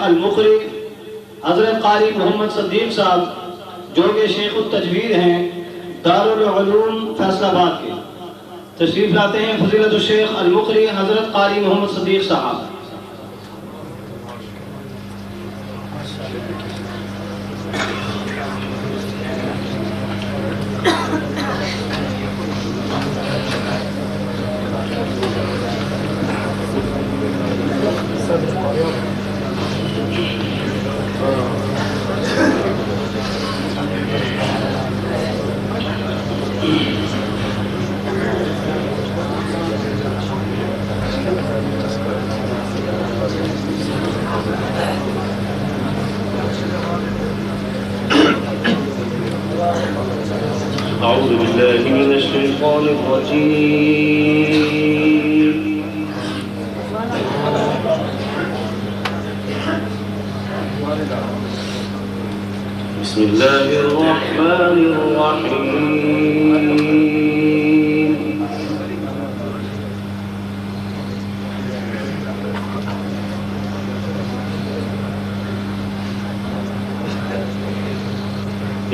अलमुकरी हज़रत क़ारी मोहम्मद सद्दीक़ साहब जो कि शेख तजवीद हैं दारुल उलूम फैसलाबाद के, तशरीफ़ लाते हैं फ़ज़ीलत शेख अलमुकरी हज़रत क़ारी मोहम्मद सद्दीक़ साहब। أعوذ بالله من الشيطان الرجيم. بسم الله الرحمن الرحيم.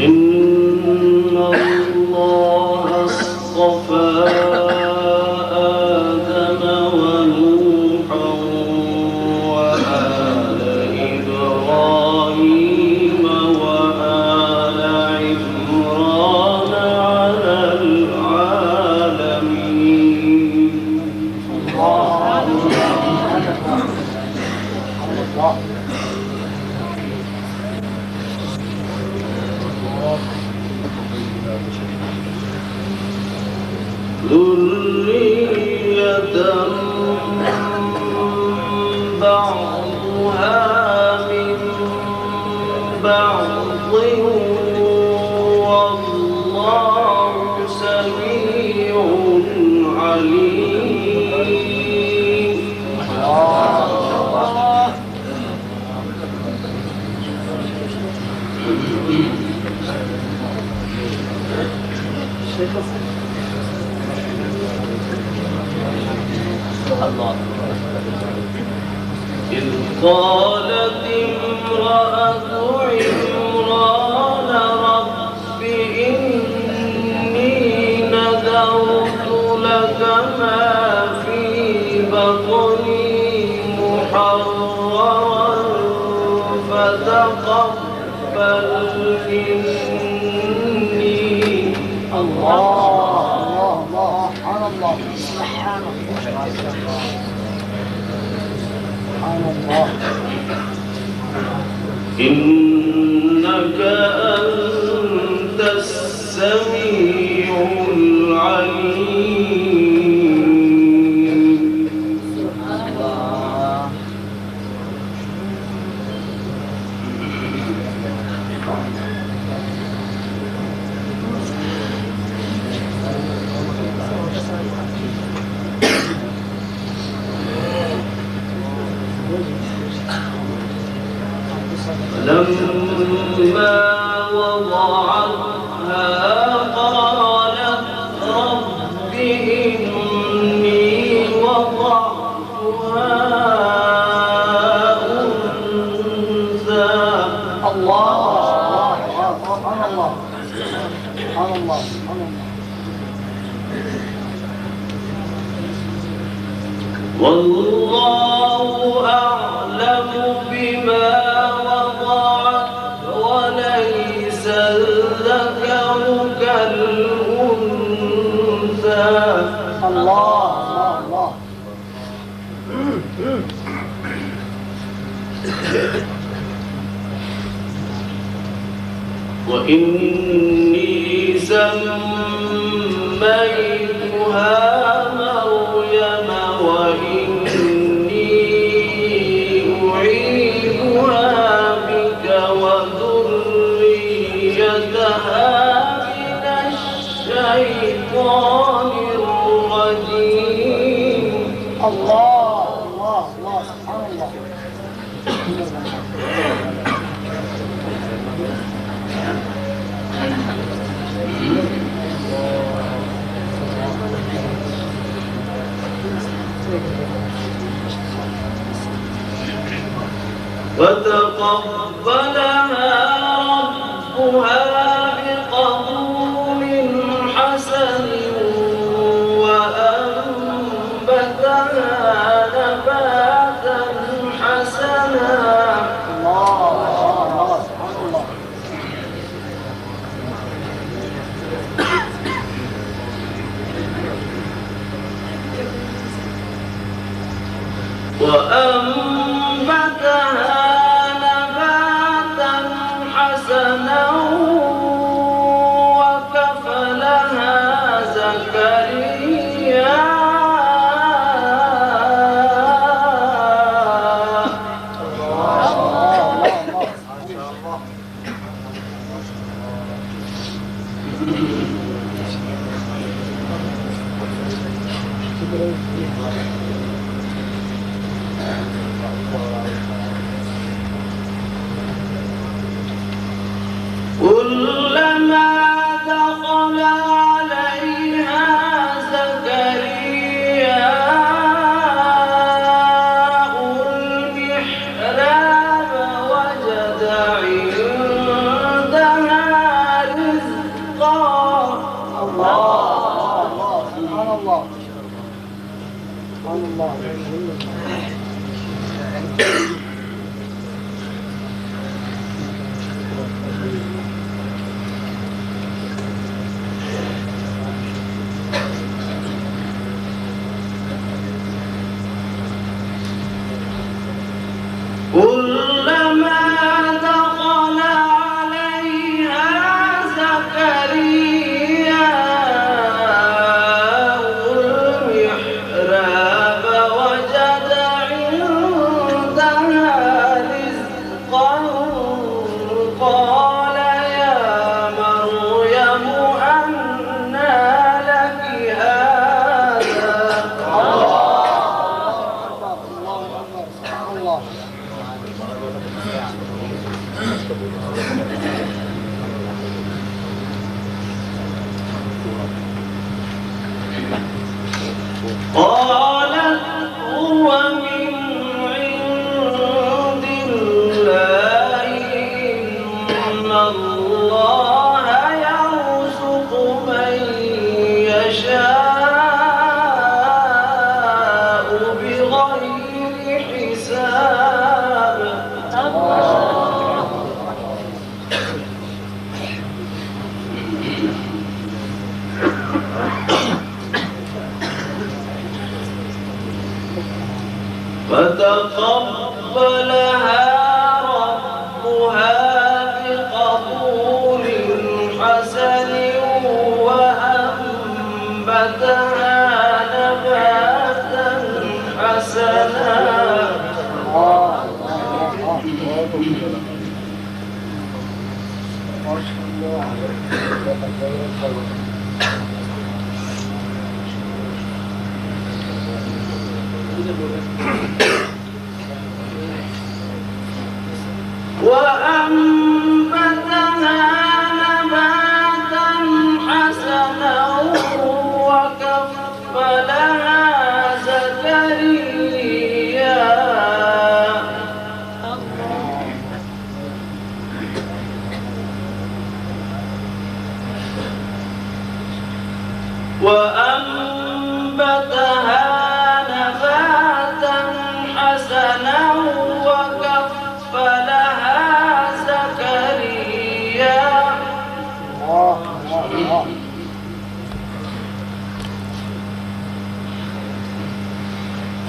إن الله اصطفى آدم ونوحا وآل إبراهيم وآل عمران على العالمين. ذرية بعضها من بعض والله سميع عليم. إذ قالت امرأة عمران رب إني نذرت لك ما في بطني محررا فتقبل مني. إنك أنت السميع العليم. لما وضعتها قالت رب إني وضعتها أنثى. والله أعلم بما وليس الذكر كالأنثى. وإني سميتها مريم وإني أعيذها بك وذريتها من الشيطان الرجيم. فتقبلها ربها بقبول حسن وأنبتها نباتا حسنا. وأنبتها نباتا حسنا وكفلها زكريا كلما دخل عليها زكريا المحراب وجد عندها رزقا. الله سبحان الله سبحان الله. كلما دخل عليها زكريا المحراب وجد عندها رزقا قال يا مريم أنى لك هذا. الله قالت هو من عند الله إن الله يرزق من يشاء بغير حساب. فتقبلها ربها بقبول حسن وأنبتها نباتا حسنا. وأنبتها نباتا حسنا وكفلها زكريا وأنبتها نباتا حسنا وكفلها زكريا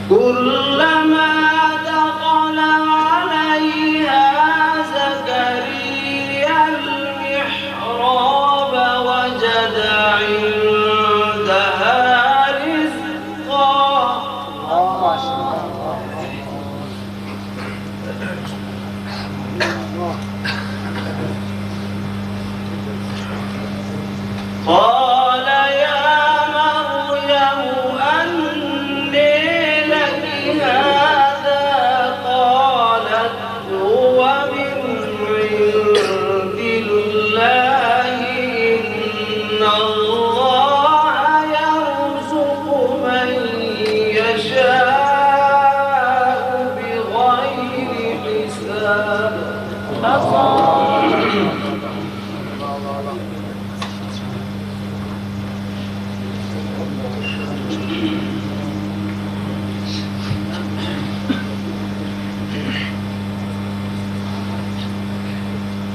كلما دخل عليها زكريا المحراب وجد عندها رزقا. قال يا مريم أنى لك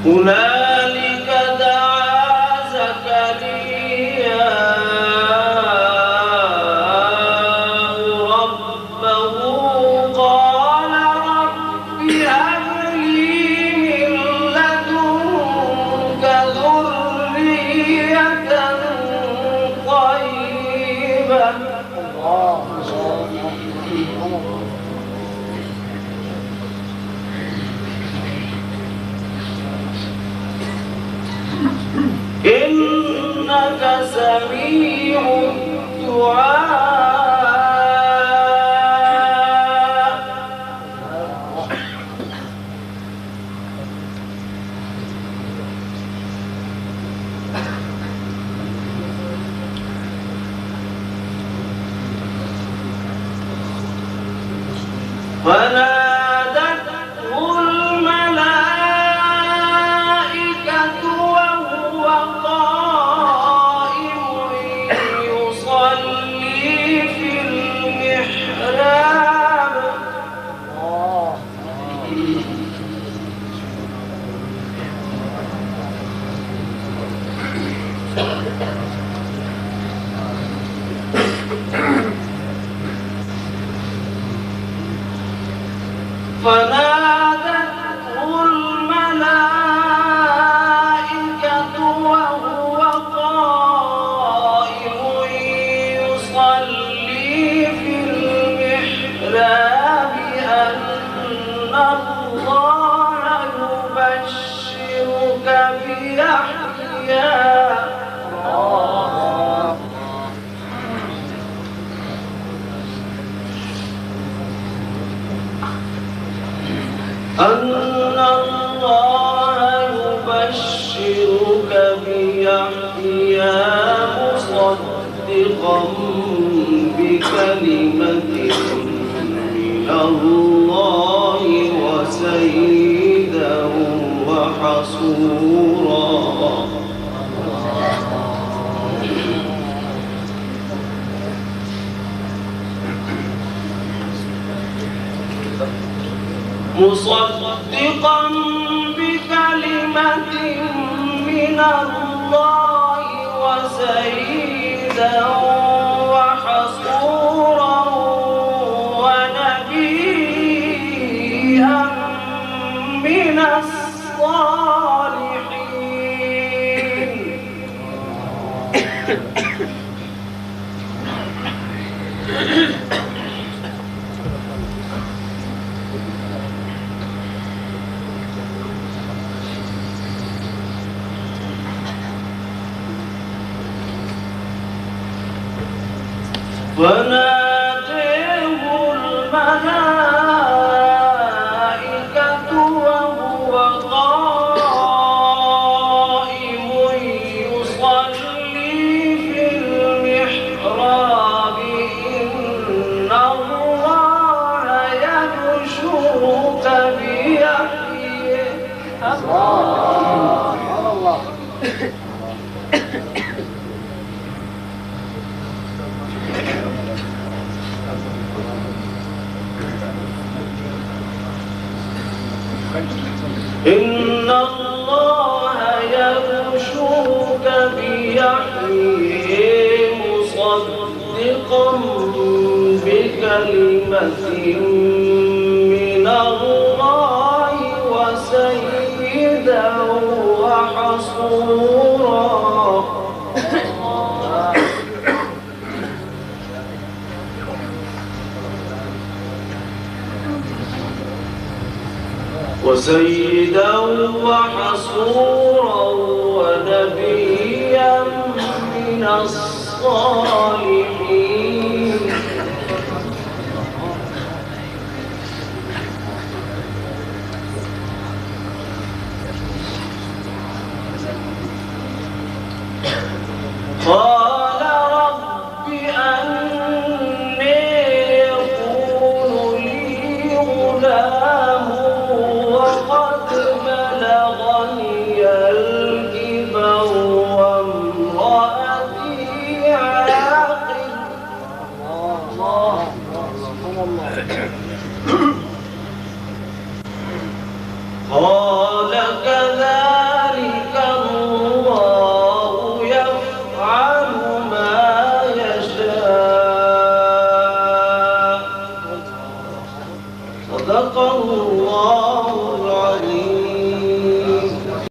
هنالك دعا زكريا ربه قال رب هب لي من لدنك ذرية طيبة إنك سميع الدعاء فنادته الملائكة وهو قائم يصلي في المحراب فنادته الملائكة وهو قائم يصلي في المحراب أن الله يبشرك بيحيى أن الله يبشرك بيحيى مصدقا بكلمة من الله وسيدا وحصورا مصدقا بكلمة من الله وسيدا وحصورا ونبيا من الصالحين فنادته الملائكة وهو قائم يصلي في المحراب إن الله يبشرك بيحيى الله إن الله يبشرك بيحيى مصدقا بكلمة من الله وسيدا وحصورا وسيدا وحصورا ونبيا من الصالحين